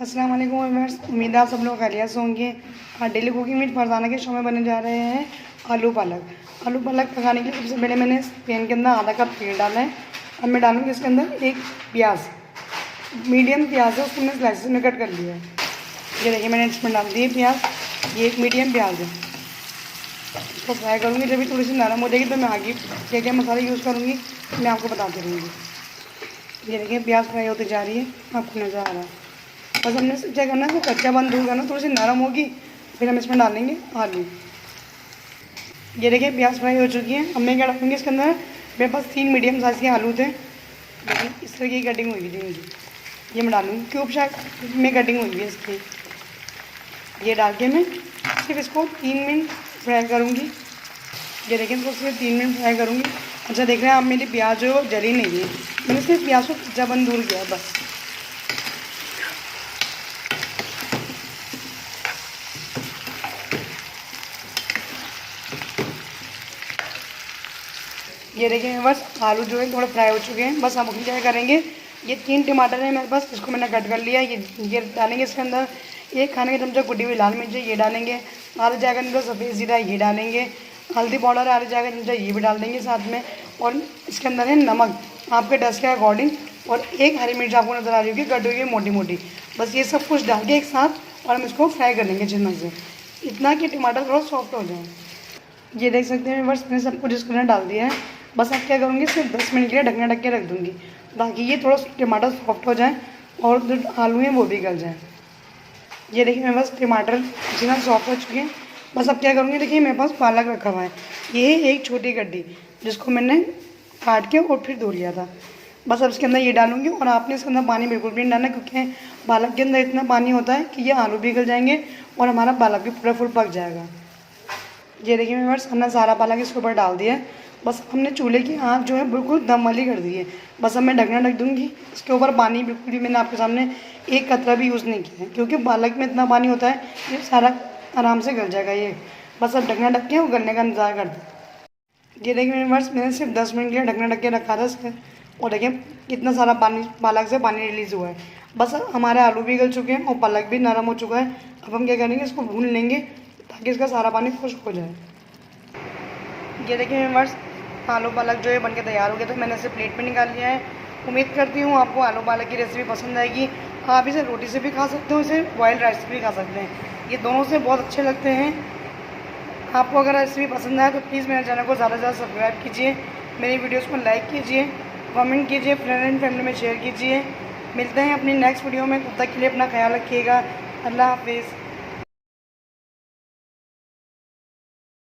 अस्सलाम वालेकुम व्यूअर्स, उम्मीद है आप सब लोग खैरियत से होंगे। डेली कुकिंग विद फरजाना के शो में बने जा रहे हैं आलू पालक। आलू पालक पकाने के लिए सबसे पहले मैंने पैन के अंदर आधा कप तेल डाला है। अब मैं डालूँगी इसके अंदर एक प्याज, मीडियम प्याज है, उसको मैंने स्लाइसेस में कट कर लिया है। ये देखिए मैंने इसमें डाल दी प्याज, ये एक मीडियम प्याज है। इसको फ्राई करूँगी, जब भी थोड़ी सी नरम हो जाएगी तो मैं आगे क्या क्या मसाले यूज़ करूँगी मैं आपको बताती रहूँगी। ये देखिए प्याज फ्राई होती जा रही है, आपको नज़र आ रहा है। बस हमने क्या करना है, तो कच्चा बंद दूर करना, थोड़ी सी नरम होगी फिर हम इसमें डालेंगे आलू। ये देखिए प्याज फ्राई हो चुकी है। अब मैं क्या डालूँगी इसके अंदर, मेरे पास 3 मीडियम साइज़ के आलू थे, लेकिन इस तरह की कटिंग हुई थी इनकी, ये मैं डालूँगी। क्यूब शेप में कटिंग हुई है इसकी। ये डाल के मैं सिर्फ इसको 3 मिनट फ्राई करूँगी। ये देखिए इसको सिर्फ 3 मिनट फ्राई करूँगी। अच्छा देख रहे हैं आप, मेरी प्याज जो है वो जली नहीं है, मैंने सिर्फ प्याज को कच्चा बंद दूर किया बस। ये देखिए बस आलू जो है थोड़े फ्राई हो चुके हैं। बस हम क्या करेंगे, ये 3 टमाटर है मेरे पास, इसको मैंने कट कर लिया। ये डालेंगे इसके अंदर। एक खाने का चमचा कुटी हुई लाल मिर्च ये डालेंगे, आधा जाएगा चमचा सफ़ेद जीरा ये डालेंगे, हल्दी पाउडर आधा जाएगा चमचा ये भी डाल देंगे साथ में। और इसके अंदर है नमक आपके टेस्ट के अकॉर्डिंग, और एक हरी मिर्च आपको नज़र आ रही होगी कटी हुई है मोटी मोटी। बस ये सब कुछ डाल के एक साथ और हम इसको फ्राई कर लेंगे चिमन से, इतना कि टमाटर थोड़ा सॉफ्ट हो जाए। ये देख सकते हैं बस मैंने सब कुछ इसके अंदर डाल दिया है। बस अब क्या करूँगी, सिर्फ 10 मिनट के लिए ढकना ढक के रख दूँगी ताकि ये थोड़ा टमाटर सॉफ्ट हो जाए और जो आलू हैं वो भी गल जाए। ये देखिए मेरे पास टमाटर जितना सॉफ्ट हो चुके हैं। बस अब क्या करूँगी, देखिए मेरे पास पालक रखा हुआ है, ये एक छोटी गड्डी जिसको मैंने काट के और फिर धो लिया था। बस अब इसके अंदर ये डालूँगी, और आपने इसके अंदर पानी बिल्कुल भी नहीं डालना, क्योंकि पालक के अंदर इतना पानी होता है कि ये आलू भी गल जाएंगे और हमारा पालक भी पूरा फुल पक जाएगा। ये देखिए मेरे पास हमने सारा पालक इसके ऊपर डाल दिया है। बस हमने चूल्हे की आँच जो है बिल्कुल दम वाली कर दी है। बस अब मैं ढकना ढक दूँगी। इसके ऊपर पानी बिल्कुल भी मैंने आपके सामने एक कतरा भी यूज़ नहीं किया है, क्योंकि पालक में इतना पानी होता है ये सारा आराम से गल जाएगा ये। बस अब ढकना ढक के वो गलने का इंतज़ार कर दो। ये देखिए मेरे पास मैंने सिर्फ 10 मिनट के लिए ढकना ढक के रखा था इसमें, और देखिए कितना सारा पानी पालक से पानी रिलीज़ हुआ है। बस हमारे आलू भी गल चुके हैं और पालक भी नरम हो चुका है। अब हम क्या करेंगे, इसको भून लेंगे ताकि इसका सारा पानी खुश्क हो जाए। ये देखिए मेरे पास आलू पालक जो है बनके तैयार हो गया, तो मैंने इसे प्लेट में निकाल लिया है। उम्मीद करती हूँ आपको आलू पालक की रेसिपी पसंद आएगी। आप इसे रोटी से भी खा सकते हो, इसे बॉइल्ड राइस से भी खा सकते हैं, ये दोनों से बहुत अच्छे लगते हैं। आपको अगर रेसिपी पसंद आए तो प्लीज़ मेरे चैनल को ज़्यादा से ज़्यादा सब्सक्राइब कीजिए, मेरी वीडियोज़ को लाइक कीजिए, कमेंट कीजिए, फ्रेंड एंड फैमिली में शेयर कीजिए। मिलते हैं अपनी नेक्स्ट वीडियो में, तब तक के लिए अपना ख्याल रखिएगा। अल्लाह हाफिज़।